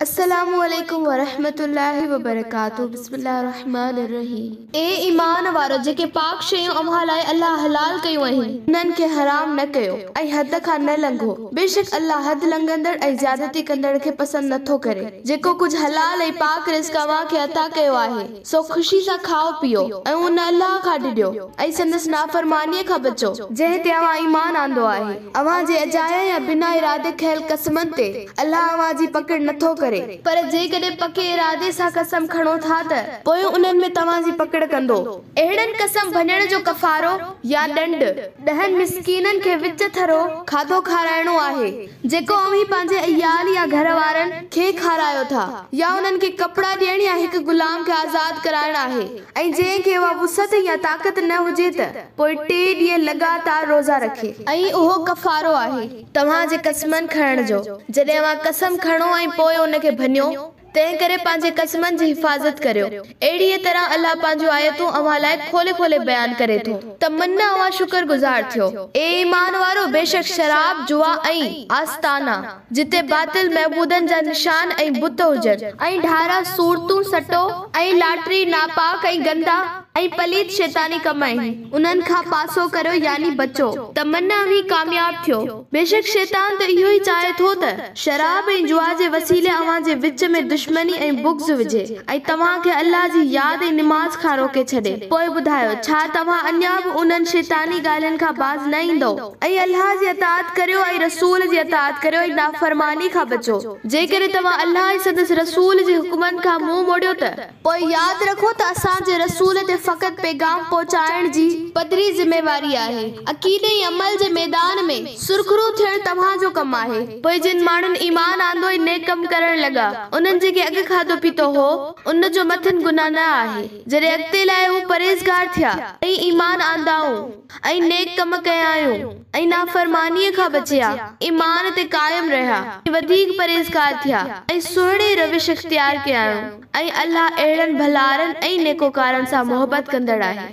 अस्सलामुअलैकुम वरहमतुल्लाहि वबरकातुहू। बिस्मिल्लाहिर्रहमानिर्रहीम। ए ईमान वारो जेके पाक शयूं अव्हां लाइ अल्लाह हलाल कयूं आहिनि उन्हनि खे हराम न कयो ऐं हद खां न लंघो। बेशक अल्लाह हद लंघंदड़ ऐं ज्यादती कंदड़ खे पसंद नथो करे। जेको कुछ हलाल ऐं पाक रिज़्क अव्हां खे अता कयो आहे सो ख़ुशी सां खाओ पियो ऐं उन अल्लाह खां ॾिजो ऐं संदसि नाफरमानीअ खां बचो जंहिं ते अव्हां ईमान आंदो आहे। अव्हां जे अजाया या बिना इरादे खयल कसमनि ते अल्लाह अव्हां जी पकड़ नथो करे, पर जेकॾहिं पके इरादे सां कसम खणो था त पोइ उन्हनि में तव्हां जी पकड़ कंदो। अहिड़नि कसम भञण जो कफ़ारो या ॾंड 10 मिस्कीननि खे विच थरो खाधो खाराइणो आहे जेको अव्हीं पंहिंजे अयाल या घर वारनि खे खारायो था, या उन्हनि खे कपड़ा ॾियण या हिकु गुलाम खे आज़ाद कराइण आहे। ऐं जंहिंखे उहा वुसत या ताक़त न हुजे त पोइ 3 ॾींहं लगातार रोज़ा रखे ऐं उहो कफ़ारो आहे तव्हां जे कसमनि खणण जो। जॾहिं अव्हां कसम खणो ऐं पोइ उनखे भञो तंहिं करे पंहिंजे कसमनि जी हिफ़ाज़त करियो। अहिड़ीअ तरह अल्लाह पंहिंजूं आयतूं अव्हां लाइ खोले खोले बयान करे थो त मन अव्हां शुक्रगुज़ार थियो। ए ईमान वारो, बेशक शराब, जुआ ऐं आस्ताना जिते बातिल महबूदनि जा निशान ऐं बुत हुजनि ऐं ढारा सूरतूं सटो ऐं लाटरी नापाक ऐं गंदा ऐं पलीत शैतानी कम आहिनि उन्हनि खां पासो करियो यानी बचो त मन बि कामयाब थियो। बेशक शैतान त इहो ई चाहे थो त शराब ऐं जुआ जे वसीले अव्हां जे विच में दुश्मनी ऐं बुग़्ज़ विझे ऐं तव्हां खे अल्लाह जी याद ऐं निमाज़ खां रोके छॾे। पोइ ॿुधायो, छा तव्हां अञा बि उन्हनि शैतानी ॻाल्हियुनि खां बाज़ न ईंदो? ऐं अल्लाह जी अताअत करियो ऐं रसूल जी अताअत करियो ऐं नाफरमानी खां बचो। जेकॾहिं तव्हां अल्लाह ऐं संदसि रसूल जे हुक्मनि खां मुंहुं मोड़ियो त पोइ यादि रखो त असां जे रसूल ते फ़क़त पैगाम पहुचाइण जी पधरी ज़िमेवारी आहे। अक़ीदे ऐं अमल जे मैदान में सुरख़रू थियण तव्हां जो कमु आहे। पोइ जिन माण्हुनि ईमान आंदो ऐं नेक कम करण लॻा उन्हनि जेके अॻु खाधो पीतो हो उन जो मथनि गुनाह न आहे। जॾहिं अॻिते लाइ हू परहेज़गार थिया ऐं ईमान आंदाऊं ऐं नेक कम कयायूं ऐं नाफरमानीअ खां बचिया, ईमान ते कायम रहिया ऐं वधीक परहेज़गार थिया ऐं सुहिणे रविश इख्तियार कयायूं ऐं अल्लाह अहिड़नि भलारनि ऐं नेकोकारनि सां मोहबत कंदड़ आहे।